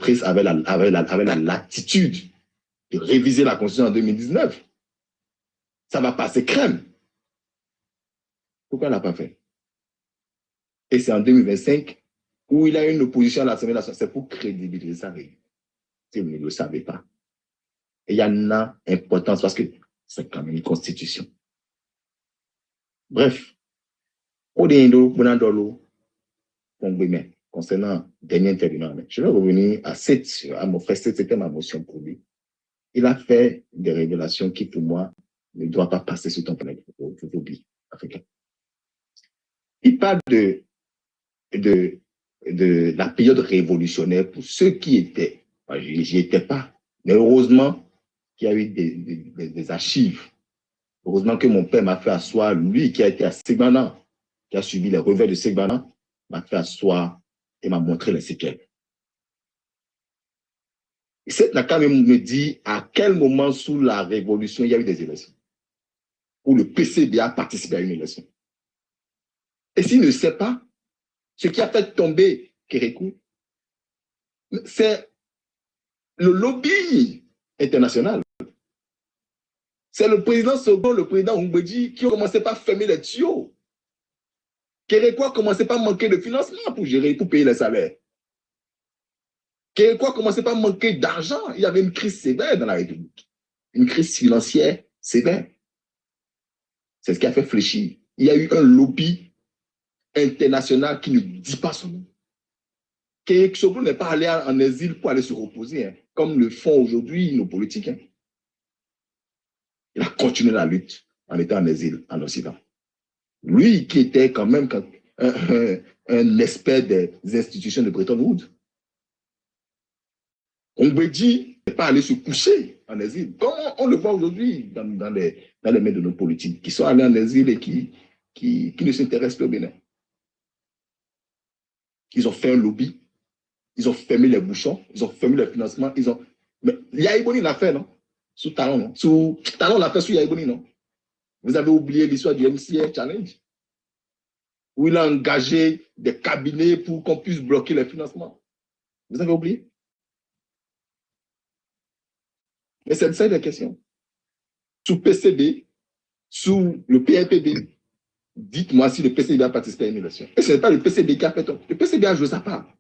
prise avait la latitude de réviser la Constitution en 2019. Ça va passer crème. Pourquoi elle n'a pas fait? Et c'est en 2025 où il a une opposition à l'Assemblée nationale. C'est pour crédibiliser sa réunion. Si vous ne le savez pas. Et il y en a importance parce que c'est quand même une constitution. Bref. Concernant le dernier intervenant, je vais revenir à mon frère, c'était ma motion pour lui. Il a fait des révélations qui, pour moi, ne doivent pas passer sur ton planète aujourd'hui africain. Il parle de la période révolutionnaire pour ceux qui étaient. J'y étais pas, mais heureusement qu'il y a eu des archives. Heureusement que mon père m'a fait asseoir, lui qui a été à Segbana, qui a subi les revers de Segbana, m'a fait asseoir et m'a montré les séquelles. Et cette n'a quand même me dit à quel moment sous la révolution il y a eu des élections, où le PCB a participé à une élection. Et s'il ne sait pas, ce qui a fait tomber Kérékou, c'est le lobby international. C'est le président Sogo, le président Oumbedji qui ont commencé par fermer les tuyaux. Kérékou a commencé par manquer de financement pour gérer, pour payer les salaires. Kérékou a commencé par manquer d'argent. Il y avait une crise sévère dans la République. Une crise financière sévère. C'est ce qui a fait fléchir. Il y a eu un lobby international qui ne dit pas son nom. Kérékou n'est pas allé en exil pour aller se reposer, hein, comme le font aujourd'hui nos politiques. Hein. Il a continué la lutte en étant en exil en Occident. Lui qui était quand même un expert des institutions de Bretton Woods. Oumbedji n'est pas allé se coucher en exil. Comme on le voit aujourd'hui dans les mains de nos politiques qui sont allés en exil et qui ne s'intéressent plus au Bénin. Ils ont fait un lobby, ils ont fermé les bouchons, ils ont fermé les financements, Mais Yaïboni l'a fait, non? Sous Talon, non? Talon l'a fait sous Yaïboni, non? Vous avez oublié l'histoire du MCA Challenge, où il a engagé des cabinets pour qu'on puisse bloquer les financements. Vous avez oublié? Mais c'est ça la question. Sous PCB, sous le PRPB, dites-moi si le PCB a participé à une élection. Et ce n'est pas le PCB qui a fait tout. Le PCB a joué sa part.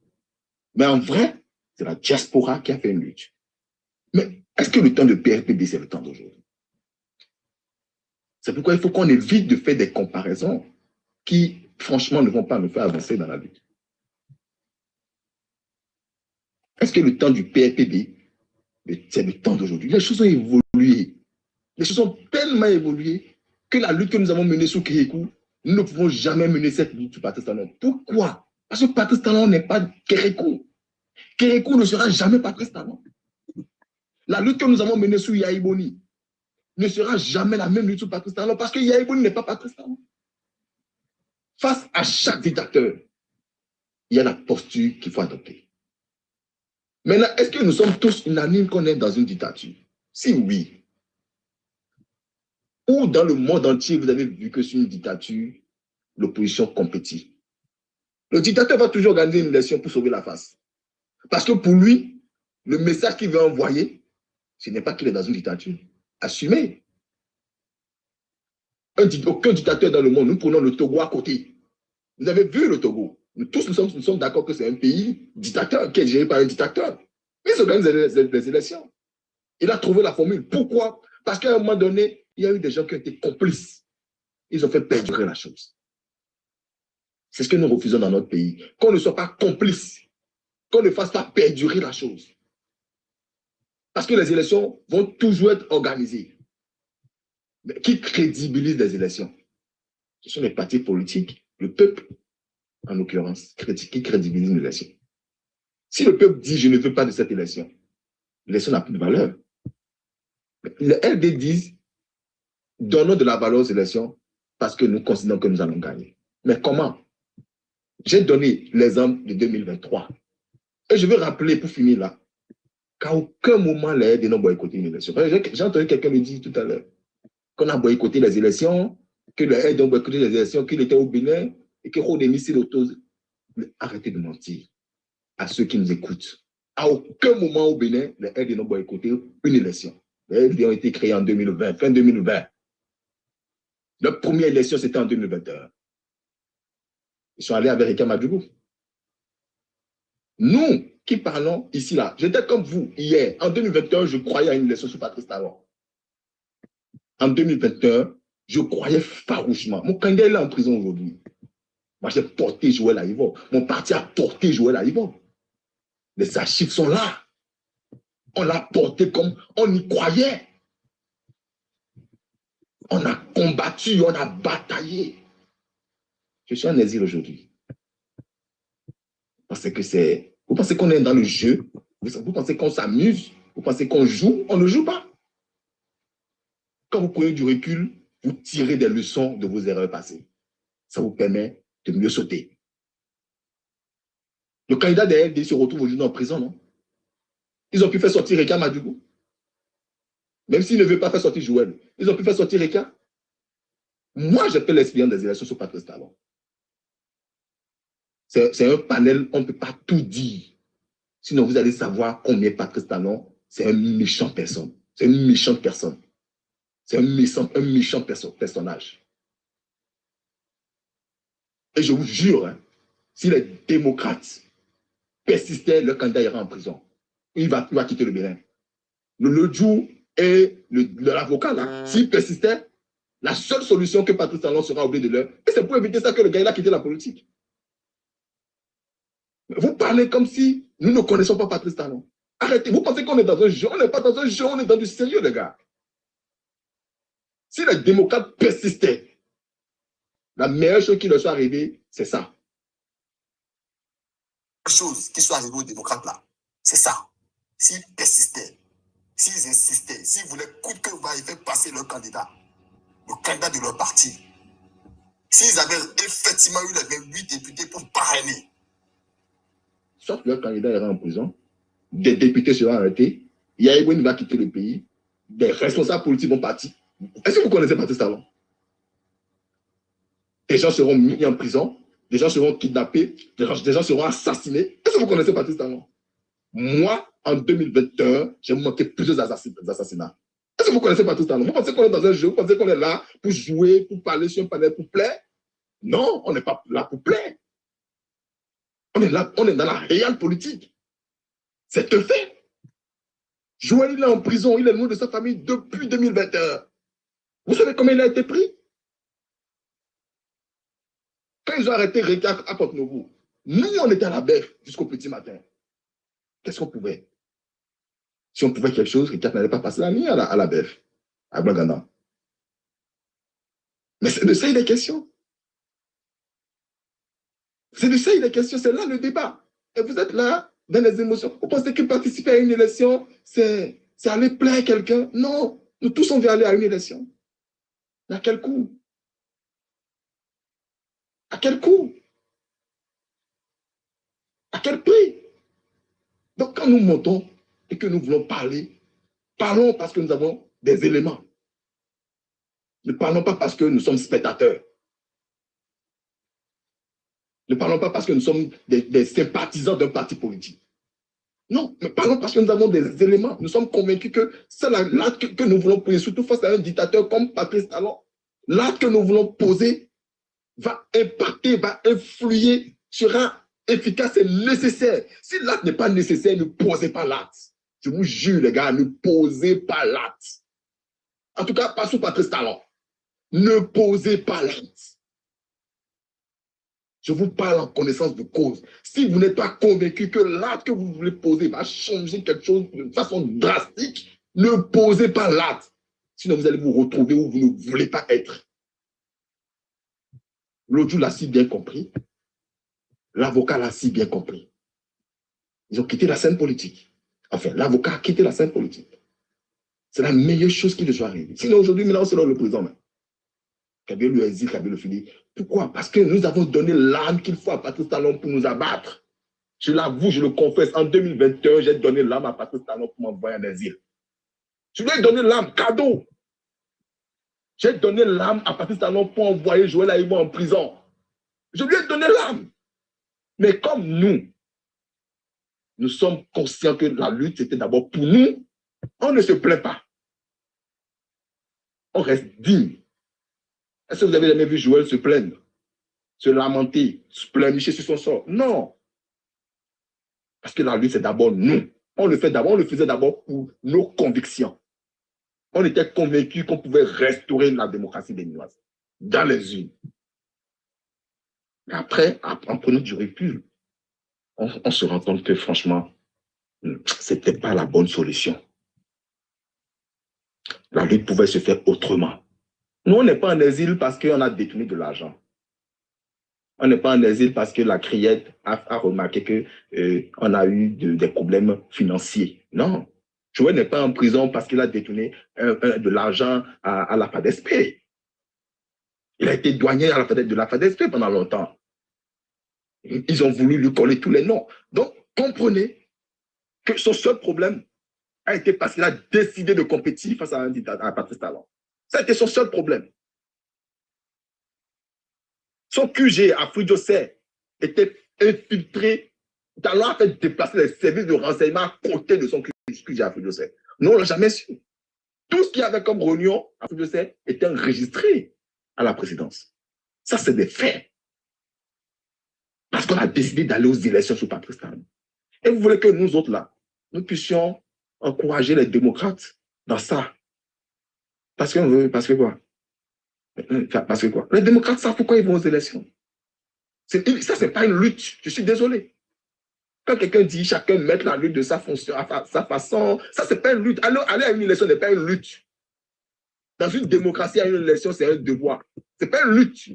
Mais en vrai, c'est la diaspora qui a fait une lutte. Mais est-ce que le temps de PRPB, c'est le temps d'aujourd'hui? C'est pourquoi il faut qu'on évite de faire des comparaisons qui, franchement, ne vont pas nous faire avancer dans la lutte. Est-ce que le temps du PRPB, c'est le temps d'aujourd'hui? Les choses ont évolué. Les choses ont tellement évolué que la lutte que nous avons menée sous Kérékou, nous ne pouvons jamais mener cette lutte sous Patrice Talon. Pourquoi? Parce que Patrice Talon n'est pas Kérékou. Kérékou ne sera jamais Patrice Talon. La lutte que nous avons menée sous Yaïboni ne sera jamais la même lutte sous Patrice Talon parce que Yaïboni n'est pas Patrice Talon. Face à chaque dictateur, il y a la posture qu'il faut adopter. Maintenant, est-ce que nous sommes tous unanimes qu'on est dans une dictature? Si oui, ou dans le monde entier, vous avez vu que c'est une dictature, l'opposition compétit. Le dictateur va toujours organiser une élection pour sauver la face. Parce que pour lui, le message qu'il veut envoyer, ce n'est pas qu'il est dans une dictature. Assumez. Aucun dictateur dans le monde, nous prenons le Togo à côté. Vous avez vu le Togo. Nous tous, nous sommes d'accord que c'est un pays dictateur, qui est géré par un dictateur. Mais il organise des élections. Il a trouvé la formule. Pourquoi? Parce qu'à un moment donné, il y a eu des gens qui ont été complices. Ils ont fait perdurer la chose. C'est ce que nous refusons dans notre pays. Qu'on ne soit pas complice. Qu'on ne fasse pas perdurer la chose. Parce que les élections vont toujours être organisées. Mais qui crédibilise les élections? Ce sont les partis politiques, le peuple, en l'occurrence, qui crédibilise l'élection. Si le peuple dit « je ne veux pas de cette élection », l'élection n'a plus de valeur. Les LD disent « donnons de la valeur aux élections parce que nous considérons que nous allons gagner ». Mais comment? J'ai donné l'exemple de 2023. Et je veux rappeler, pour finir là, qu'à aucun moment les LD n'ont boycotté une élection. J'ai entendu quelqu'un me dire tout à l'heure qu'on a boycotté les élections, que les LD ont boycotté les élections, qu'il était au Bénin et que Rodémy s'est l'auto. Arrêtez de mentir à ceux qui nous écoutent. À aucun moment au Bénin, les LD n'ont boycotté une élection. Les LD ont été créés en 2020, fin 2020. Leur première élection, c'était en 2021. Ils sont allés avec Rika Madougou. Nous qui parlons ici, là, j'étais comme vous hier. En 2021, je croyais à une élection sur Patrice Talon. En 2021, je croyais farouchement. Mon candidat est là en prison aujourd'hui. Moi, j'ai porté Joël Aïvo. Mon parti a porté Joël Aïvo. Les archives sont là. On l'a porté comme on y croyait. On a combattu, on a bataillé. Je suis en exil aujourd'hui. Vous pensez qu'on est dans le jeu? Vous pensez qu'on s'amuse? Vous pensez qu'on joue? On ne joue pas. Quand vous prenez du recul, vous tirez des leçons de vos erreurs passées. Ça vous permet de mieux sauter. Le candidat des LD se retrouve aujourd'hui en prison, non? Ils ont pu faire sortir Rika Madougou. Même s'ils ne veulent pas faire sortir Joël, ils ont pu faire sortir Rika. Moi, j'ai fait l'expérience des élections sur Patrice Talon. C'est un panel, on ne peut pas tout dire. Sinon, vous allez savoir combien Patrice Talon, c'est un méchant personne. C'est une méchante personne. C'est un méchant personnage. Et je vous jure, hein, si les démocrates persistaient, le candidat ira en prison. Il va quitter le Bénin. Le jour et l'avocat, là, s'il persistait, la seule solution que Patrice Talon sera obligé de leur, et c'est pour éviter ça que le gars il a quitté la politique. Vous parlez comme si nous ne connaissons pas Patrice Talon. Arrêtez, vous pensez qu'on est dans un jeu? On n'est pas dans un jeu, on est dans du sérieux, les gars. Si les démocrates persistaient, la meilleure chose qui leur soit arrivée, c'est ça. La chose qui soit arrivée aux démocrates là, c'est ça. S'ils persistaient, s'ils insistaient, s'ils voulaient coûte que va faire passer leur candidat, le candidat de leur parti, s'ils avaient effectivement eu les 28 députés pour parrainer, soit leur candidat ira en prison, des députés seront arrêtés, Yaïboune va quitter le pays, des responsables politiques vont partir. Est-ce que vous connaissez Patrice Talon? Des gens seront mis en prison, des gens seront kidnappés, des gens seront assassinés. Est-ce que vous connaissez Patrice Talon? Moi, en 2021, j'ai manqué plusieurs assassinats. Est-ce que vous connaissez Patrice Talon? Vous pensez qu'on est dans un jeu? Vous pensez qu'on est là pour jouer, pour parler sur un panel pour plaire? Non, on n'est pas là pour plaire. On est là, on est dans la réelle politique. C'est un fait. Joël, il est en prison, il est loin de sa famille depuis 2021. Vous savez combien il a été pris? Quand ils ont arrêté Rika à Porte-Novo, nous, on était à la bête jusqu'au petit matin. Qu'est-ce qu'on pouvait? Si on pouvait quelque chose, Rika n'allait pas passer la nuit à la bête, à Blagana. Mais c'est de ça il est question. C'est de ça il est question, c'est là le débat. Et vous êtes là, dans les émotions. Vous pensez que participer à une élection, c'est aller plaire quelqu'un? Non, nous tous, on veut aller à une élection. À quel coût? À quel coût? À quel prix? Donc, quand nous montons et que nous voulons parler, parlons parce que nous avons des éléments. Ne parlons pas parce que nous sommes spectateurs. Ne parlons pas parce que nous sommes des sympathisants d'un parti politique. Non, mais parlons parce que nous avons des éléments. Nous sommes convaincus que c'est l'acte que nous voulons poser, surtout face à un dictateur comme Patrice Talon. L'acte que nous voulons poser va impacter, va influer, sera efficace et nécessaire. Si l'acte n'est pas nécessaire, ne posez pas l'acte. Je vous jure, les gars, ne posez pas l'acte. En tout cas, pas sous Patrice Talon. Ne posez pas l'acte. Je vous parle en connaissance de cause. Si vous n'êtes pas convaincu que l'acte que vous voulez poser va changer quelque chose de façon drastique, ne posez pas l'acte. Sinon, vous allez vous retrouver où vous ne voulez pas être. L'autre jour l'a si bien compris. L'avocat l'a si bien compris. Ils ont quitté la scène politique. Enfin, l'avocat a quitté la scène politique. C'est la meilleure chose qui lui soit arrivée. Sinon, aujourd'hui, maintenant, c'est le président. Kabila lui a dit, Kabila le fini. Pourquoi? Parce que nous avons donné l'âme qu'il faut à Patrice Talon pour nous abattre. Je l'avoue, je le confesse, en 2021, j'ai donné l'âme à Patrice Talon pour m'envoyer en exil. Je lui ai donné l'âme, cadeau. J'ai donné l'âme à Patrice Talon pour envoyer Joël Aïbo en prison. Je lui ai donné l'âme. Mais comme nous nous sommes conscients que la lutte, c'était d'abord pour nous. On ne se plaint pas. On reste digne. Est-ce que vous avez jamais vu Joël se plaindre, se lamenter, se pleurnicher sur son sort? Non. Parce que la lutte, c'est d'abord nous. On le faisait d'abord pour nos convictions. On était convaincus qu'on pouvait restaurer la démocratie béninoise dans les urnes. Mais après, en prenant du recul, on se rend compte que franchement, ce n'était pas la bonne solution. La lutte pouvait se faire autrement. Nous, on n'est pas en exil parce qu'on a détourné de l'argent. On n'est pas en exil parce que la criette a remarqué qu'on a eu des problèmes financiers. Non. Joël n'est pas en prison parce qu'il a détourné de l'argent à la FADESP. Il a été douanier de la FADESP pendant longtemps. Ils ont voulu lui coller tous les noms. Donc, comprenez que son seul problème a été parce qu'il a décidé de compétir face à Patrice Talon. Ça a été son seul problème. Son QG à Fridjosé était infiltré. Talon a fait déplacer les services de renseignement à côté de son QG à Fridjosé. Nous, on ne l'a jamais su. Tout ce qu'il y avait comme réunion à Fridjosé était enregistré à la présidence. Ça, c'est des faits. Parce qu'on a décidé d'aller aux élections sous Patrice Talon. Et vous voulez que nous autres, là, nous puissions encourager les démocrates dans ça. Parce que quoi? Parce que quoi? Les démocrates savent pourquoi ils vont aux élections. Ça, ce n'est pas une lutte. Je suis désolé. Quand quelqu'un dit chacun mette la lutte de sa fonction, à sa façon, ça, ce n'est pas une lutte. Aller à une élection n'est pas une lutte. Dans une démocratie, à une élection, c'est un devoir. Ce n'est pas une lutte.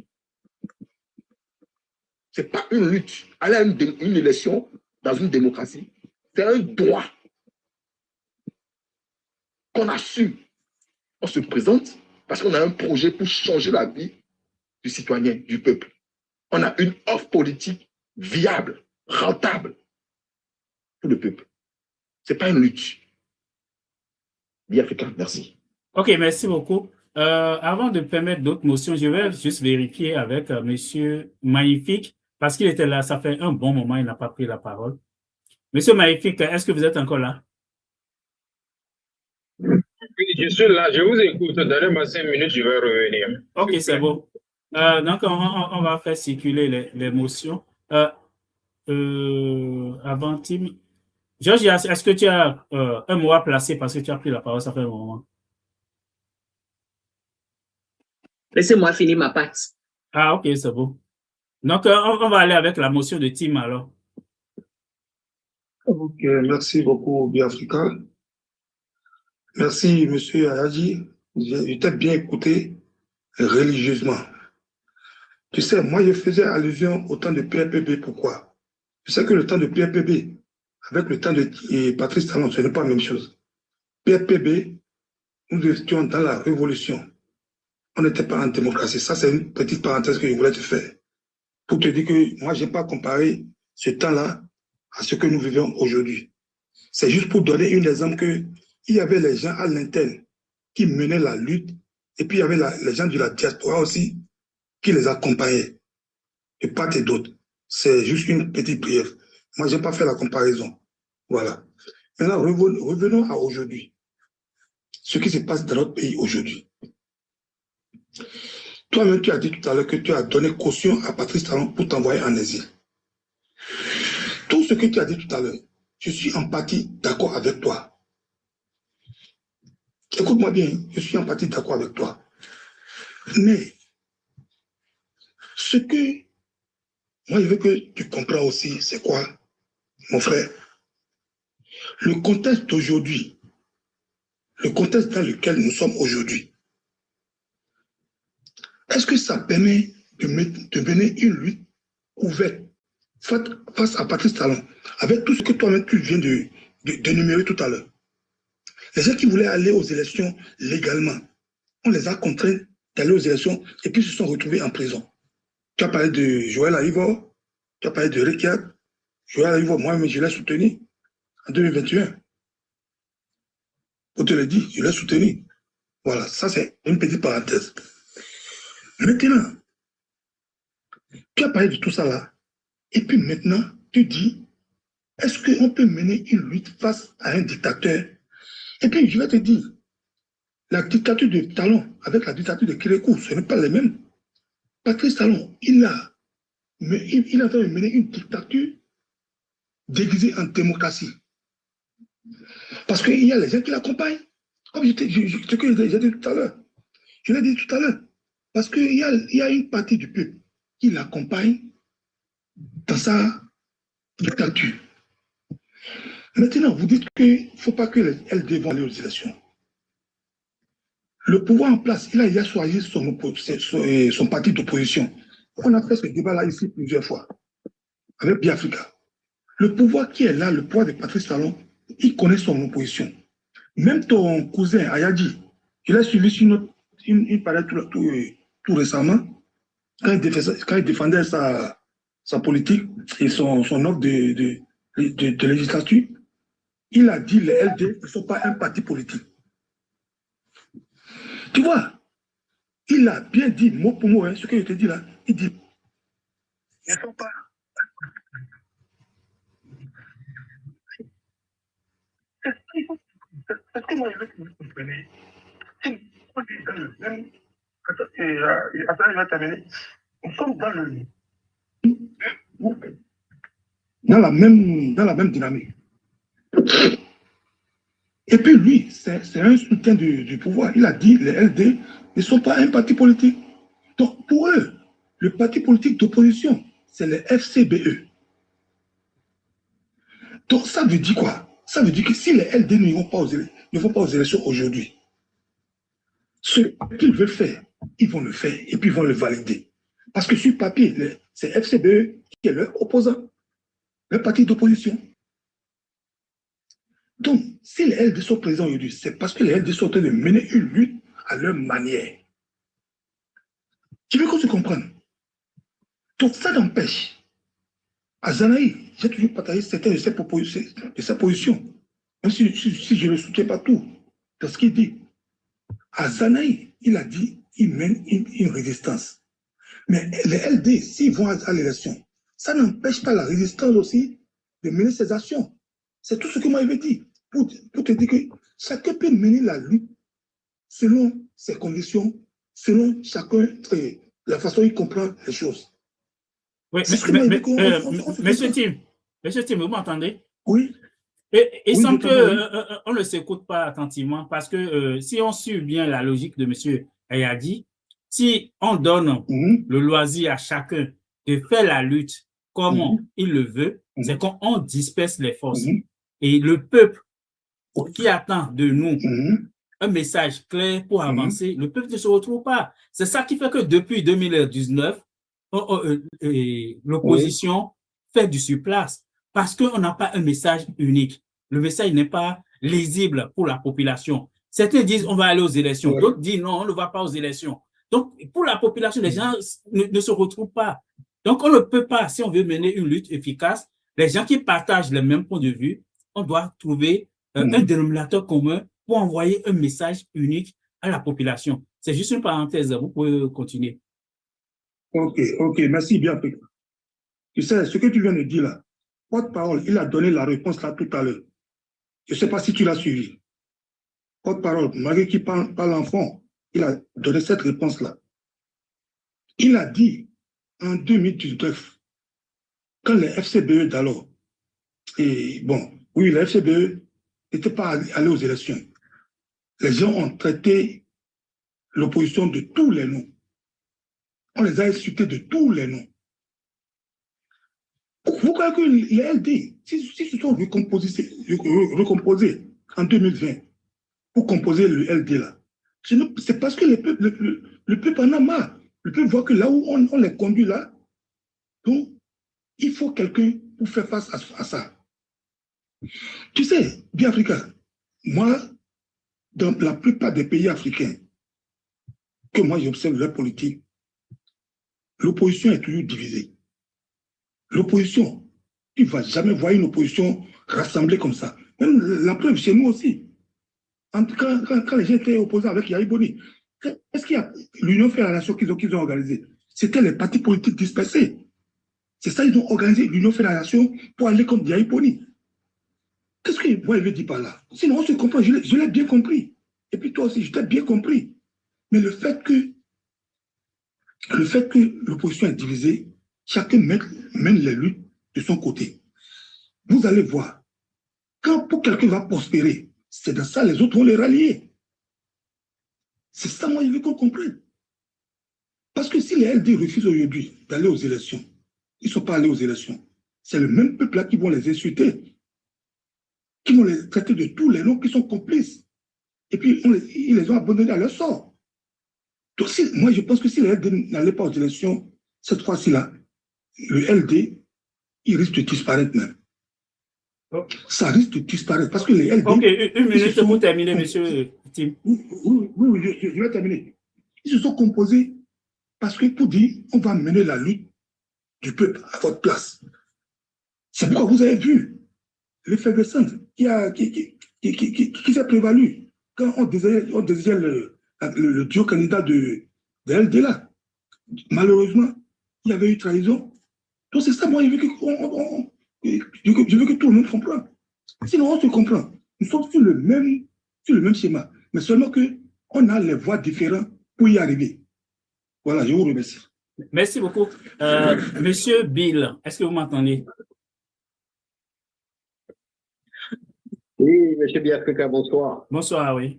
Ce n'est pas une lutte. Aller à une élection dans une démocratie, c'est un droit qu'on a su. On se présente parce qu'on a un projet pour changer la vie du citoyen, du peuple. On a une offre politique viable, rentable pour le peuple. Ce n'est pas une lutte. Bien africain, merci. Ok, merci beaucoup. Avant de permettre d'autres motions, je vais juste vérifier avec Monsieur Magnifique, parce qu'il était là, ça fait un bon moment, il n'a pas pris la parole. Monsieur Magnifique, est-ce que vous êtes encore là? Oui, je suis là, je vous écoute. Donnez-moi 5 minutes, je vais revenir. Ok, c'est bon. Donc, on va faire circuler les motions. Avant, Tim. Georges, est-ce que tu as un mot à placer parce que tu as pris la parole, ça fait un moment? Laissez-moi finir ma partie. Ah, ok, c'est bon. Donc, on va aller avec la motion de Tim alors. Ok, merci beaucoup, Biafrica. Merci, monsieur Ayadji. Je t'ai bien écouté religieusement. Tu sais, moi, je faisais allusion au temps de PRPB. Pourquoi? Je sais que le temps de PRPB, avec le temps de Patrice Talon, ce n'est pas la même chose. PRPB, nous étions dans la révolution. On n'était pas en démocratie. Ça, c'est une petite parenthèse que je voulais te faire. Pour te dire que moi, je n'ai pas comparé ce temps-là à ce que nous vivons aujourd'hui. C'est juste pour donner un exemple qu'il y avait les gens à l'interne qui menaient la lutte et puis il y avait les gens de la diaspora aussi qui les accompagnaient de part et d'autre. C'est juste une petite prière. Moi, je n'ai pas fait la comparaison. Voilà. Maintenant, revenons à aujourd'hui. Ce qui se passe dans notre pays aujourd'hui. Toi-même, tu as dit tout à l'heure que tu as donné caution à Patrice Talon pour t'envoyer en exil. Tout ce que tu as dit tout à l'heure, je suis en partie d'accord avec toi. Écoute-moi bien, je suis en partie d'accord avec toi. Mais ce que moi je veux que tu comprennes aussi, c'est quoi, mon frère? Le contexte d'aujourd'hui, le contexte dans lequel nous sommes aujourd'hui, est-ce que ça permet de mener une lutte ouverte face à Patrice Talon, avec tout ce que toi-même tu viens d'énumérer tout à l'heure? Les gens qui voulaient aller aux élections légalement, on les a contraints d'aller aux élections et puis se sont retrouvés en prison. Tu as parlé de Joël Aïvo, tu as parlé de Rikiat. Joël Aïvo, moi-même, je l'ai soutenu en 2021. Pour te le dire, je l'ai soutenu. Voilà, ça c'est une petite parenthèse. Maintenant, tu as parlé de tout ça là. Et puis maintenant, tu dis Est-ce qu'on peut mener une lutte face à un dictateur? Et puis, je vais te dire, la dictature de Talon avec la dictature de Kérékou, ce n'est pas les mêmes. Patrice Talon, il a en train de mener une dictature déguisée en démocratie. Parce qu'il y a les gens qui l'accompagnent. Comme ce que j'ai dit tout à l'heure. Je l'ai dit tout à l'heure. Parce qu'il y a une partie du peuple qui l'accompagne dans sa dictature. Maintenant, vous dites qu'il ne faut pas que les LD vont aller aux élections. Le pouvoir en place, il a choisi son parti d'opposition. On a fait ce débat-là ici plusieurs fois, avec Biafrica. Le pouvoir qui est là, le pouvoir de Patrice Talon, il connaît son opposition. Même ton cousin Ayadi, il a suivi sur une parole tout récemment, quand il défendait sa politique et son offre de législature, il a dit les LD ne sont pas un parti politique. Tu vois, il a bien dit, mot pour mot, hein, ce que je te dis là, il dit, ils ne sont pas. Est-ce que moi je veux que vous compreniez? Attends, je vais terminer. Nous sommes dans la même dynamique. Et puis lui, c'est un soutien du pouvoir. Il a dit les LD ne sont pas un parti politique. Donc pour eux, le parti politique d'opposition, c'est le FCBE. Donc ça veut dire quoi? Ça veut dire que si les LD ne vont pas aux élections aujourd'hui, ce qu'ils veulent faire, ils vont le faire et puis ils vont le valider. Parce que sur papier, c'est FCBE qui est leur opposant, le parti d'opposition. Donc, si les LD sont présents aujourd'hui, c'est parce que les LD sont en train de mener une lutte à leur manière. Tu veux qu'on se comprenne? Donc, ça n'empêche. À Zanaï, j'ai toujours partagé certaines de sa position. Même si je ne soutiens pas tout de ce qu'il dit. À Zanaï, il a dit qu'il mène une résistance. Mais les LD, s'ils vont à l'élection, ça n'empêche pas la résistance aussi de mener ses actions. C'est tout ce que moi je veux dire. Pour te dire que chacun peut mener la lutte selon ses conditions, selon chacun, la façon dont il comprend les choses. Oui, Monsieur Tim, vous m'entendez? Oui. Et il oui, semble qu'on ne s'écoute pas attentivement parce que si on suit bien la logique de M. Ayadi, si on donne le loisir à chacun de faire la lutte comme il le veut, c'est qu'on disperse les forces. Et le peuple qui attend de nous un message clair pour avancer, le peuple ne se retrouve pas. C'est ça qui fait que depuis 2019, l'opposition fait du surplace parce qu'on n'a pas un message unique. Le message n'est pas lisible pour la population. Certains disent on va aller aux élections, d'autres disent non, on ne va pas aux élections. Donc, pour la population, les gens ne se retrouvent pas. Donc, on ne peut pas, si on veut mener une lutte efficace, les gens qui partagent le même point de vue, on doit trouver un dénominateur commun pour envoyer un message unique à la population. C'est juste une parenthèse, vous pouvez continuer. Ok, merci bien. Tu sais, ce que tu viens de dire là, porte-parole, il a donné la réponse là tout à l'heure. Je ne sais pas si tu l'as suivi. Porte-parole, Marie qui parle l'enfant, il a donné cette réponse-là. Il a dit en 2019, quand les FCBE d'alors, et bon, oui, les FCBE n'étaient pas allés aux élections. Les gens ont traité l'opposition de tous les noms. On les a insultés de tous les noms. Vous croyez que les LD, si se sont recomposés en 2020 pour composer le LD là, c'est parce que le peuple en a marre. Le peuple voit que là où on les conduit là, donc il faut quelqu'un pour faire face à ça. Tu sais, Biafrica, moi, dans la plupart des pays africains, que moi j'observe leur politique, l'opposition est toujours divisée. L'opposition, tu ne vas jamais voir une opposition rassemblée comme ça. Même la preuve chez nous aussi. Quand les gens étaient opposés avec Yahya Boni, est-ce qu'il y a l'Union fait la nation qu'ils ont organisée? C'était les partis politiques dispersés. C'est ça, ils ont organisé l'Union fait la nation pour aller contre Yahya Poni. Qu'est-ce que moi, je veux dire par là? Sinon, on se comprend, je l'ai bien compris. Et puis toi aussi, je t'ai bien compris. Mais le fait que l'opposition est divisée, chacun mène les luttes de son côté. Vous allez voir, quand pour quelqu'un va prospérer, c'est dans ça les autres vont les rallier. C'est ça, moi, je veux qu'on comprenne. Parce que si les LD refusent aujourd'hui d'aller aux élections, ils ne sont pas allés aux élections, c'est le même peuple-là qui vont les insulter, qui vont les traiter de tous les noms qui sont complices. Et puis, ils les ont abandonnés à leur sort. Donc, moi, je pense que si les LD n'allaient pas aux élections, cette fois-ci-là, le LD, il risque de disparaître même. Okay. Ça risque de disparaître parce que les LD... Ok, une minute pour terminer, monsieur Tim. Oui, je vais terminer. Ils se sont composés parce que pour dire, on va mener la lutte du peuple à votre place. C'est pourquoi vous avez vu l'effervescence qui s'est prévalu quand on désignait le duo candidat de LD là. Malheureusement, il y avait eu trahison. Donc c'est ça, moi, je veux que tout le monde comprenne. Sinon, on se comprend. Nous sommes sur le même schéma. Mais seulement qu'on a les voies différentes pour y arriver. Voilà, je vous remercie. Merci beaucoup. Monsieur Bill, est-ce que vous m'entendez? Oui, monsieur Biafrika, bonsoir. Bonsoir, oui.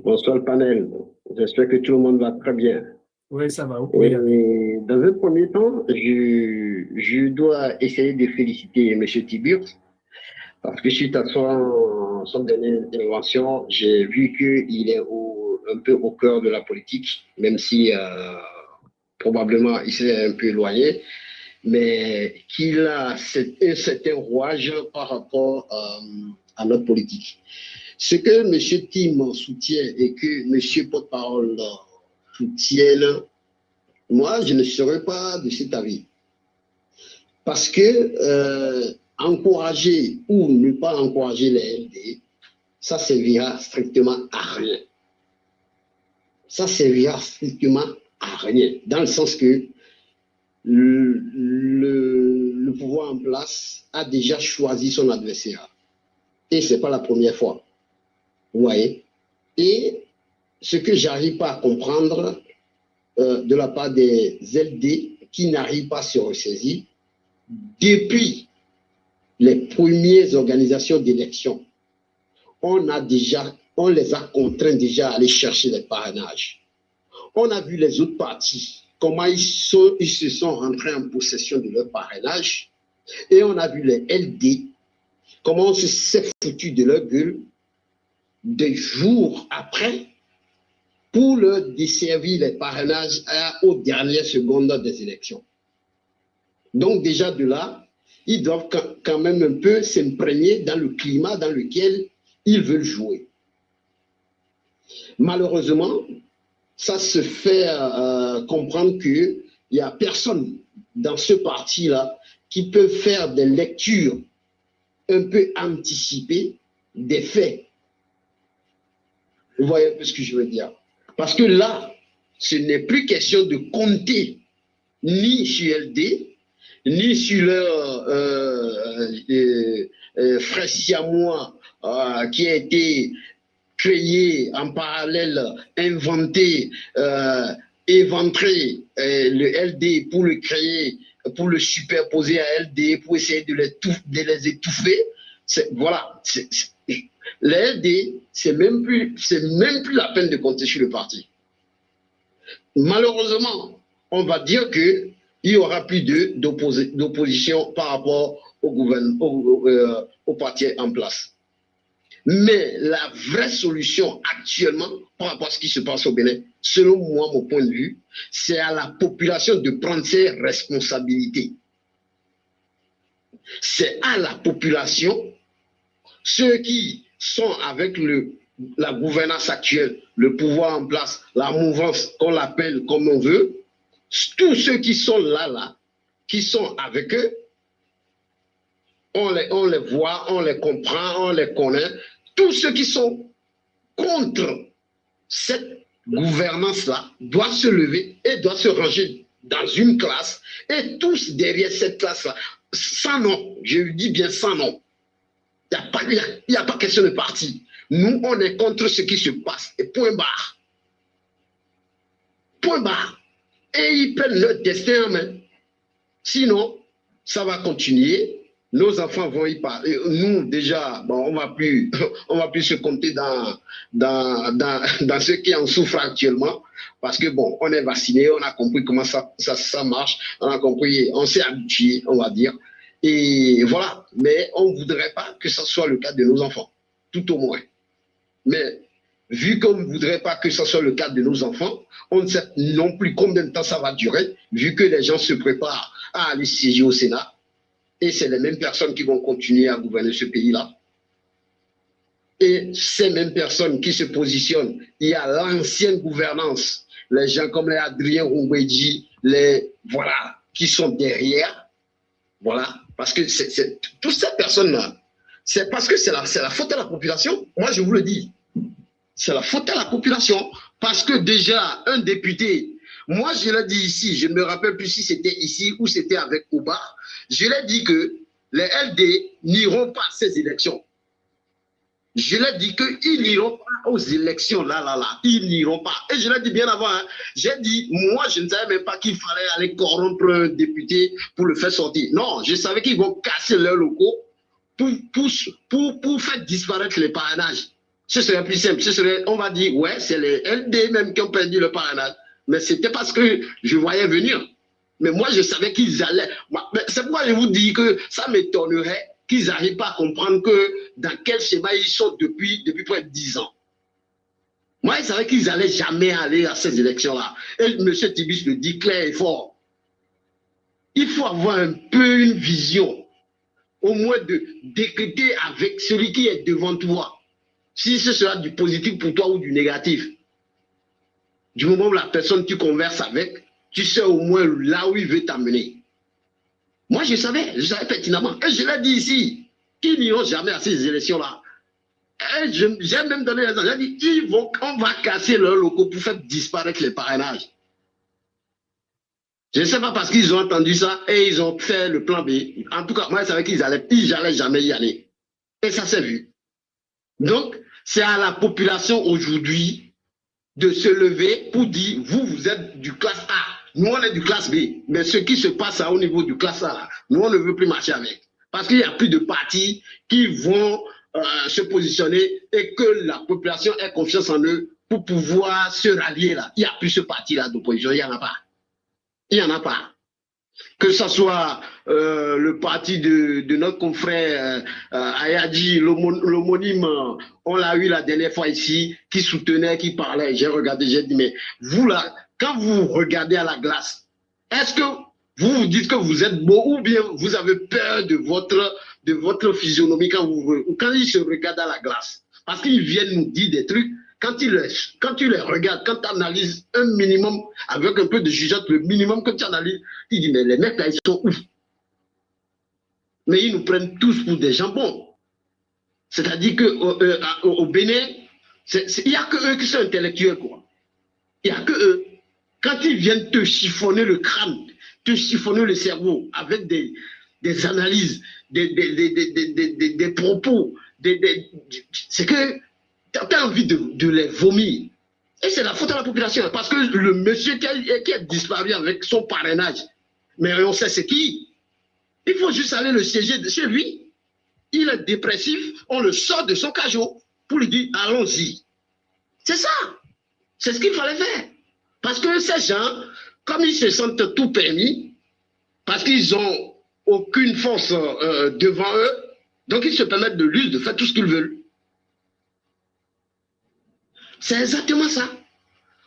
Bonsoir le panel. J'espère que tout le monde va très bien. Oui, ça va. Oui. Et dans un premier temps, je dois essayer de féliciter M. Tiburce parce que suite à son dernière intervention, j'ai vu qu'il est un peu au cœur de la politique, même si probablement il s'est un peu éloigné, mais qu'il a un certain rouage par rapport à notre politique. Ce que M. Tim soutient et que M. Porte-Parole soutienne, moi, je ne serais pas de cet avis. Parce que encourager ou ne pas encourager les LD, ça servira strictement à rien. Ça servira strictement à rien. Dans le sens que le pouvoir en place a déjà choisi son adversaire. Et ce n'est pas la première fois. Vous voyez? Et ce que j'arrive pas à comprendre de la part des LD qui n'arrivent pas à se ressaisir, depuis les premières organisations d'élection, on les a contraints déjà à aller chercher les parrainages. On a vu les autres partis, comment ils se sont rentrés en possession de leur parrainage, et on a vu les LD, comment on s'est foutu de leur gueule des jours après pour leur desservir les parrainages aux dernières secondes des élections. Donc déjà de là, ils doivent quand même un peu s'imprégner dans le climat dans lequel ils veulent jouer. Malheureusement, ça se fait comprendre qu'il n'y a personne dans ce parti-là qui peut faire des lectures un peu anticipées des faits. Vous voyez un peu ce que je veux dire? Parce que là, ce n'est plus question de compter ni sur LD, ni sur leur frère siamois qui a été créé en parallèle, inventé, éventré le LD pour le créer, pour le superposer à LD, pour essayer de les étouffer. Voilà. Les LD, c'est même plus la peine de compter sur le parti. Malheureusement, on va dire qu'il n'y aura plus d'opposition par rapport au parti en place. Mais la vraie solution actuellement, par rapport à ce qui se passe au Bénin, selon moi, mon point de vue, c'est à la population de prendre ses responsabilités. C'est à la population, ceux qui sont avec la gouvernance actuelle, le pouvoir en place, la mouvance, qu'on l'appelle comme on veut, tous ceux qui sont là, qui sont avec eux, on les voit, on les comprend, on les connaît. Tous ceux qui sont contre cette gouvernance-là doivent se lever et doivent se ranger dans une classe, et tous derrière cette classe-là, sans nom, je dis bien sans nom. Il n'y a pas question de parti. Nous, on est contre ce qui se passe. Et point barre. Point barre. Et ils prennent leur destin en main. Sinon, ça va continuer. Nos enfants vont y parler. Nous, déjà, bon, on va plus se compter dans ceux qui en souffrent actuellement. Parce que, bon, on est vacciné, on a compris comment ça marche. On a compris, on s'est habitué, on va dire. Et voilà. Mais on ne voudrait pas que ce soit le cas de nos enfants. Tout au moins. Mais vu qu'on ne voudrait pas que ce soit le cas de nos enfants, on ne sait non plus combien de temps ça va durer, vu que les gens se préparent à aller siéger au Sénat. Et c'est les mêmes personnes qui vont continuer à gouverner ce pays-là. Et ces mêmes personnes qui se positionnent, il y a l'ancienne gouvernance, les gens comme les Adrien Rungweji, voilà, qui sont derrière. Voilà, parce que toutes ces personnes-là, c'est parce que c'est la faute à la population. Moi, je vous le dis. C'est la faute à la population. Parce que déjà, un député, moi, je l'ai dit ici, je ne me rappelle plus si c'était ici ou c'était avec Ouba, je l'ai dit que les LD n'iront pas à ces élections. Je l'ai dit qu'ils n'iront pas aux élections, là. Ils n'iront pas. Et je l'ai dit bien avant. Hein. J'ai dit, moi, je ne savais même pas qu'il fallait aller corrompre un député pour le faire sortir. Non, je savais qu'ils vont casser leurs locaux pour faire disparaître les parrainages. Ce serait plus simple. On va dire, ouais, c'est les LD même qui ont perdu le parrainage. Mais c'était parce que je voyais venir. Mais moi, je savais qu'ils allaient. C'est pourquoi je vous dis que ça m'étonnerait qu'ils n'arrivent pas à comprendre que dans quel schéma ils sont depuis près de 10 ans. Moi, je savais qu'ils n'allaient jamais aller à ces élections-là. Et M. Tibis le dit clair et fort. Il faut avoir un peu une vision, au moins de décréter avec celui qui est devant toi, si ce sera du positif pour toi ou du négatif. Du moment où la personne que tu converses avec, tu sais au moins là où il veut t'amener. Moi, je savais pertinemment. Et je l'ai dit ici, qu'ils n'iront jamais à ces élections-là. J'ai même donné les gens. J'ai dit, on va casser leurs locaux pour faire disparaître les parrainages. Je ne sais pas parce qu'ils ont entendu ça et ils ont fait le plan B. En tout cas, moi, je savais qu'ils n'allaient jamais y aller. Et ça s'est vu. Donc, c'est à la population aujourd'hui de se lever pour dire, vous êtes du classe A. Nous, on est du classe B. Mais ce qui se passe au niveau du classe A, nous, on ne veut plus marcher avec. Parce qu'il n'y a plus de partis qui vont se positionner et que la population ait confiance en eux pour pouvoir se rallier là. Il n'y a plus ce parti-là d'opposition. Il n'y en a pas. Il n'y en a pas. Que ce soit le parti de notre confrère Ayadji, l'homonyme, on l'a eu la dernière fois ici, qui soutenait, qui parlait. J'ai regardé, j'ai dit, mais vous là, quand vous regardez à la glace, est-ce que vous vous dites que vous êtes beau ou bien vous avez peur de votre physionomie quand ils se regardent à la glace? Parce qu'ils viennent nous dire des trucs. Quand tu les regardes, quand tu analyses un minimum, avec un peu de jugeote, le minimum que tu analyses, tu dis, mais les mecs là, ils sont ouf. Mais ils nous prennent tous pour des jambons. C'est-à-dire qu'au Bénin, il n'y a que eux qui sont intellectuels, quoi. Il n'y a que eux. Quand ils viennent te chiffonner le crâne, te chiffonner le cerveau avec des analyses, des propos, c'est que tu as envie de les vomir. Et c'est la faute à la population. Parce que le monsieur qui a disparu avec son parrainage, mais on sait c'est qui. Il faut juste aller le siéger chez lui. Il est dépressif, on le sort de son cajot pour lui dire allons-y. C'est ça. C'est ce qu'il fallait faire. Parce que ces gens, comme ils se sentent tout permis, parce qu'ils n'ont aucune force devant eux, donc ils se permettent de l'use, de faire tout ce qu'ils veulent. C'est exactement ça.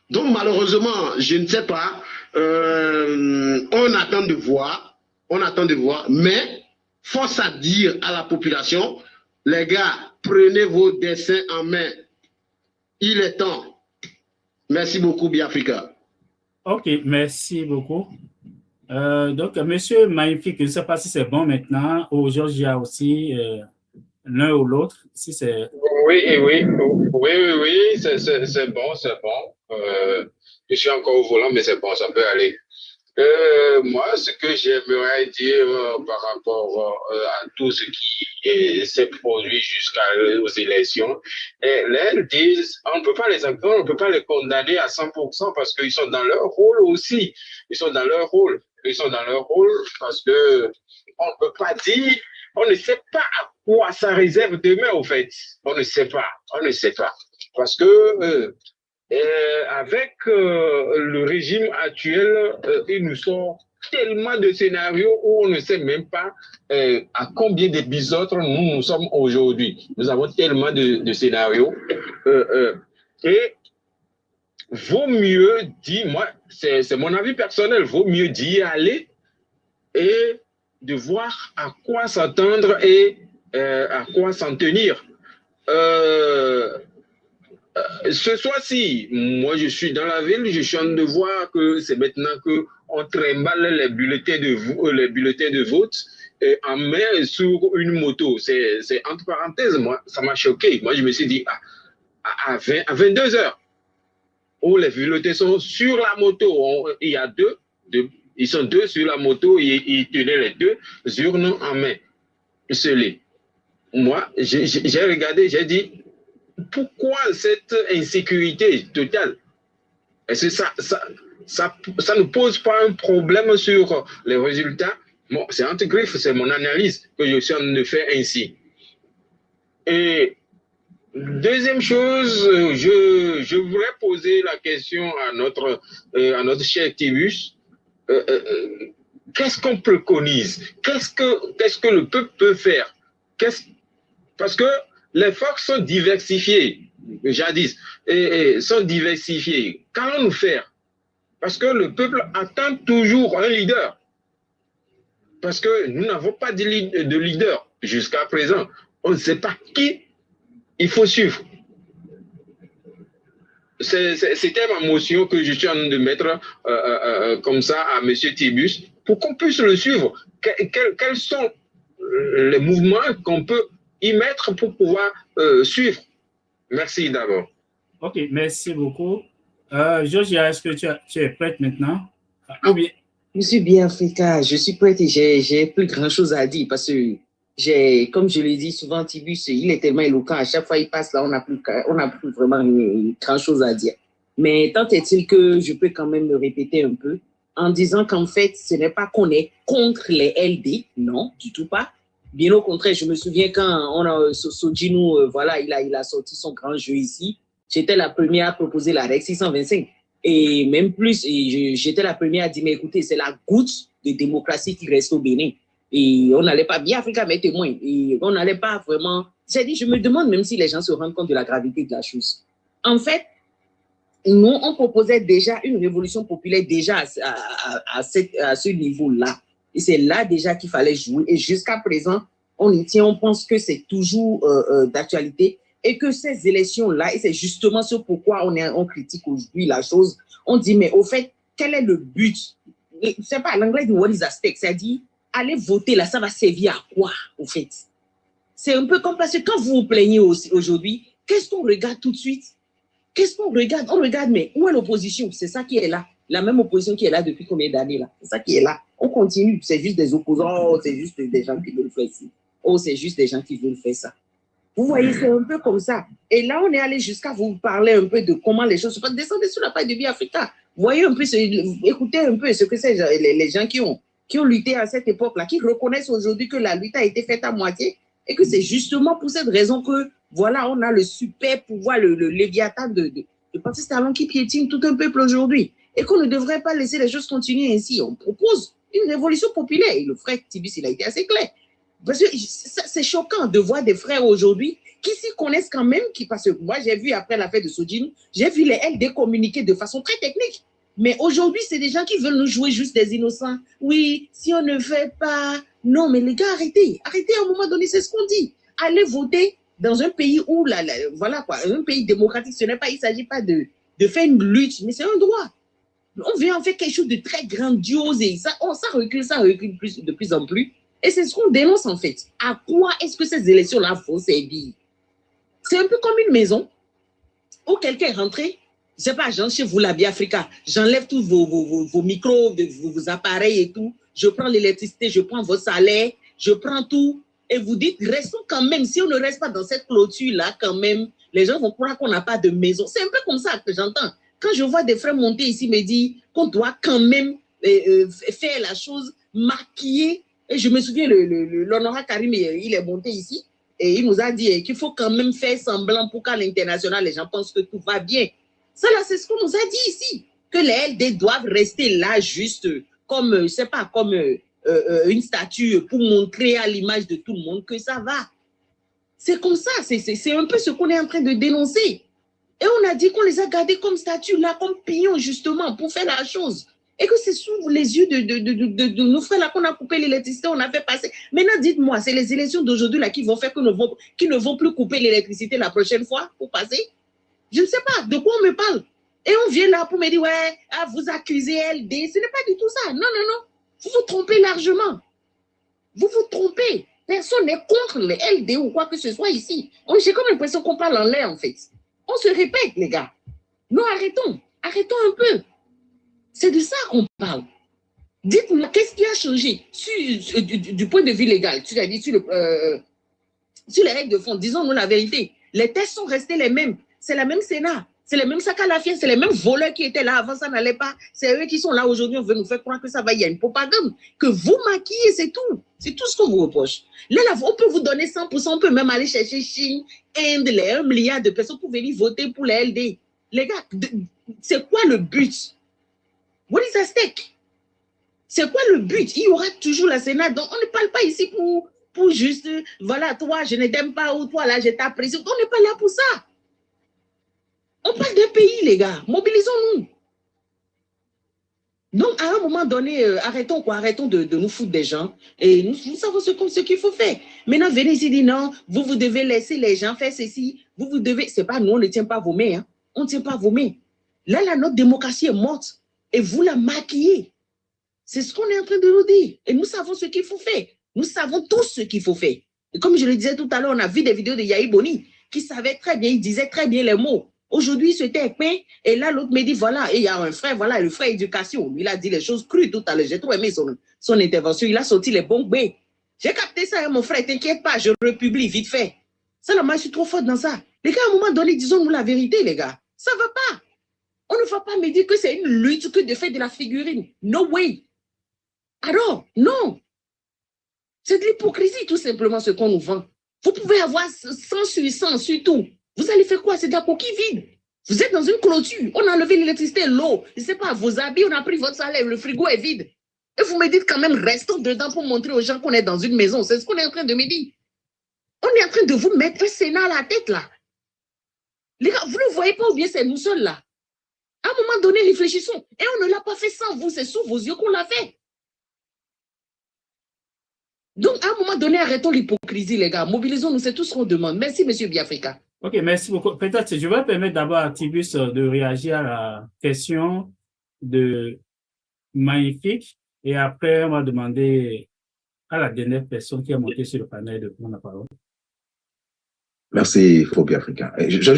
Donc malheureusement, je ne sais pas, on attend de voir, mais force à dire à la population, les gars, prenez vos destins en main. Il est temps. Merci beaucoup, Biafrica. Ok, merci beaucoup. Donc, monsieur Magnifique, je ne sais pas si c'est bon maintenant. Au Georgia aussi, l'un ou l'autre, si c'est... Oui, c'est bon. Je suis encore au volant, mais c'est bon, ça peut aller. Moi, ce que j'aimerais dire par rapport à tout ce qui s'est produit jusqu'aux élections, les disent, on ne peut pas on ne peut pas les condamner à 100% parce qu'ils sont dans leur rôle aussi. Ils sont dans leur rôle. Ils sont dans leur rôle parce que on ne peut pas dire, on ne sait pas à quoi ça réserve demain, au fait. On ne sait pas. On ne sait pas. Parce que avec le régime actuel, il nous sort tellement de scénarios où on ne sait même pas à combien d'épisodes nous sommes aujourd'hui. Nous avons tellement de scénarios. Et vaut mieux dire, moi, c'est mon avis personnel, vaut mieux d'y aller et de voir à quoi s'attendre et à quoi s'en tenir. Ce soir-ci, moi je suis dans la ville, je suis en train de voir que c'est maintenant qu'on trimballe les bulletins de vote en main sur une moto. C'est entre parenthèses, moi, ça m'a choqué. Moi je me suis dit, à 22 heures, où les bulletins sont sur la moto, il y a ils sont deux sur la moto et ils tenaient les deux urnes en main, scellées. Moi, j'ai regardé, j'ai dit, pourquoi cette insécurité totale? Est-ce que ça ne pose pas un problème sur les résultats? Bon, c'est entre griffes, c'est mon analyse que je suis en train de faire ainsi. Et deuxième chose, je voudrais poser la question à notre cher Tibus. Qu'est-ce qu'on préconise? Qu'est-ce que le peuple peut faire? Parce que les forces sont diversifiées, jadis, et sont diversifiées. Qu'allons-nous faire? Parce que le peuple attend toujours un leader. Parce que nous n'avons pas de leader jusqu'à présent. On ne sait pas qui il faut suivre. C'était ma motion que je suis en train de mettre comme ça à M. Tibus pour qu'on puisse le suivre. Quels sont les mouvements qu'on peut y mettre pour pouvoir suivre? Merci d'abord. Ok, merci beaucoup. Georgia, est-ce que tu es prête maintenant? Ou bien... Je suis bien africain, je suis prête et j'ai plus grand chose à dire parce que comme je le dis souvent, Tibus, il est tellement éloquent. À chaque fois il passe là, on n'a plus vraiment grand chose à dire. Mais tant est-il que je peux quand même me répéter un peu en disant qu'en fait, ce n'est pas qu'on est contre les LD, non, du tout pas. Bien au contraire, je me souviens quand on a Sojinu, voilà, il a sorti son grand jeu ici. J'étais la première à proposer la REC 625. Et même plus, j'étais la première à dire, mais écoutez, c'est la goutte de démocratie qui reste au Bénin. Et on n'allait pas, bien Africa mais témoin, et on n'allait pas vraiment... C'est-à-dire, je me demande même si les gens se rendent compte de la gravité de la chose. En fait, nous, on proposait déjà une révolution populaire déjà à ce niveau-là. Et c'est là déjà qu'il fallait jouer. Et jusqu'à présent, on y tient, on pense que c'est toujours d'actualité et que ces élections-là, et c'est justement ce pourquoi on critique aujourd'hui la chose, on dit, mais au fait, quel est le but? C'est pas l'anglais de what is at stake, c'est-à-dire, aller voter là, ça va servir à quoi, au fait? C'est un peu comme parce que quand vous vous plaignez aujourd'hui, qu'est-ce qu'on regarde tout de suite? Qu'est-ce qu'on regarde? On regarde, mais où est l'opposition? C'est ça qui est là. La même opposition qui est là depuis combien d'années là? C'est ça qui est là. On continue. C'est juste des opposants. Oh, c'est juste des gens qui veulent faire ci. Oh, c'est juste des gens qui veulent faire ça. Vous voyez, c'est un peu comme ça. Et là, on est allé jusqu'à vous parler un peu de comment les choses se passent. Descendez sur la page de Vie Africa. Voyez un peu, écoutez un peu ce que c'est les gens qui ont lutté à cette époque-là, qui reconnaissent aujourd'hui que la lutte a été faite à moitié et que c'est justement pour cette raison que, voilà, on a le super pouvoir, le léviathan de Patrice Talon qui piétine tout un peuple aujourd'hui. Et qu'on ne devrait pas laisser les choses continuer ainsi. On propose une révolution populaire. Et le frère Tibus, il a été assez clair. Parce que c'est choquant de voir des frères aujourd'hui qui s'y connaissent quand même, parce que moi, j'ai vu après l'affaire de Sojinu, j'ai vu les LD communiquer de façon très technique. Mais aujourd'hui, c'est des gens qui veulent nous jouer juste des innocents. Oui, si on ne fait pas... Non, mais les gars, arrêtez. Arrêtez à un moment donné, c'est ce qu'on dit. Allez voter dans un pays où, voilà quoi, un pays démocratique, ce n'est pas, il ne s'agit pas de faire une lutte, mais c'est un droit. On veut en faire quelque chose de très grandiose et ça recule de plus en plus. Et c'est ce qu'on dénonce en fait. À quoi est-ce que ces élections-là vont servir? C'est un peu comme une maison où quelqu'un est rentré je sais pas, chez vous, la Biafrica, j'enlève tous vos micros, vos appareils et tout, je prends l'électricité, je prends vos salaires, je prends tout, et vous dites, restons quand même, si on ne reste pas dans cette clôture-là, quand même, les gens vont croire qu'on n'a pas de maison. C'est un peu comme ça que j'entends. Quand je vois des frères monter ici, me dire qu'on doit quand même faire la chose, maquiller, et je me souviens, l'honorable Karim, il est monté ici, et il nous a dit qu'il faut quand même faire semblant pour qu'à l'international, les gens pensent que tout va bien. Ça, là, c'est ce qu'on nous a dit ici, que les LD doivent rester là juste comme, je sais pas, comme une statue pour montrer à l'image de tout le monde que ça va. C'est comme ça, c'est un peu ce qu'on est en train de dénoncer. Et on a dit qu'on les a gardés comme statue, là, comme pignons, justement, pour faire la chose. Et que c'est sous les yeux de nos frères là qu'on a coupé l'électricité, on a fait passer. Maintenant, dites-moi, c'est les élections d'aujourd'hui là qui vont faire qu'ils ne vont plus couper l'électricité la prochaine fois pour passer? Je ne sais pas de quoi on me parle. Et on vient là pour me dire, ouais, vous accusez LD. Ce n'est pas du tout ça. Non, non, non. Vous vous trompez largement. Vous vous trompez. Personne n'est contre les LD ou quoi que ce soit ici. J'ai comme l'impression qu'on parle en l'air, en fait. On se répète, les gars. Non, arrêtons. Arrêtons un peu. C'est de ça qu'on parle. Dites-moi, qu'est-ce qui a changé du point de vue légal? Tu l'as dit sur les règles de fond. Disons-nous la vérité. Les tests sont restés les mêmes. C'est la même Sénat. C'est les mêmes Sakalafia. C'est les mêmes voleurs qui étaient là avant, ça n'allait pas. C'est eux qui sont là aujourd'hui. On veut nous faire croire que ça va. Il y a une propagande. Que vous maquillez, c'est tout. C'est tout ce qu'on vous reproche. Là, on peut vous donner 100%. On peut même aller chercher Chine, Inde, les 1 milliard de personnes pour venir voter pour les LD. Les gars, c'est quoi le but? What is at stake? C'est quoi le but? Il y aura toujours la Sénat. Donc, on ne parle pas ici pour juste, voilà, toi, je ne t'aime pas, ou toi, là, je t'apprécie. On n'est pas là pour ça. On parle d'un pays, les gars. Mobilisons-nous. Donc, à un moment donné, arrêtons de nous foutre des gens. Et nous savons ce qu'il faut faire. Maintenant, venez ici dire non, vous devez laisser les gens faire ceci. Vous devez. C'est pas nous, on ne tient pas vos mains. Hein. On ne tient pas vos mains. Là, notre démocratie est morte. Et vous la maquillez. C'est ce qu'on est en train de nous dire. Et nous savons ce qu'il faut faire. Nous savons tous ce qu'il faut faire. Et comme je le disais tout à l'heure, on a vu des vidéos de Yahi Boni qui savait très bien, il disait très bien les mots. Aujourd'hui, il se tait peint. Et là, l'autre me dit, voilà, et il y a un frère, voilà, le frère éducation. Lui, il a dit les choses crues tout à l'heure. J'ai trop aimé son intervention. Il a sorti les bons baies. J'ai capté ça, hein, mon frère. T'inquiète pas, je republie vite fait. Ça, là, moi, je suis trop forte dans ça. Les gars, à un moment donné, disons-nous la vérité, les gars. Ça ne va pas. On ne va pas me dire que c'est une lutte que de faire de la figurine. No way. Alors, non. C'est de l'hypocrisie, tout simplement, ce qu'on nous vend. Vous pouvez avoir 100 sur 100 sur tout. Vous allez faire quoi? C'est de la coquille vide. Vous êtes dans une clôture. On a enlevé l'électricité, l'eau. Je ne sais pas, vos habits, on a pris votre salaire, le frigo est vide. Et vous me dites quand même, restons dedans pour montrer aux gens qu'on est dans une maison. C'est ce qu'on est en train de me dire. On est en train de vous mettre un Sénat à la tête, là. Les gars, vous ne voyez pas ou bien c'est nous seuls, là. À un moment donné, réfléchissons. Et on ne l'a pas fait sans vous. C'est sous vos yeux qu'on l'a fait. Donc, à un moment donné, arrêtons l'hypocrisie, les gars. Mobilisons-nous, c'est tout ce qu'on demande. Merci, M. Biafrica. Ok, merci beaucoup. Peut-être, je vais permettre d'abord à Tibus de réagir à la question de Magnifique. Et après, on va demander à la dernière personne qui est montée sur le panel de prendre la parole. Merci, Faux Biafrica.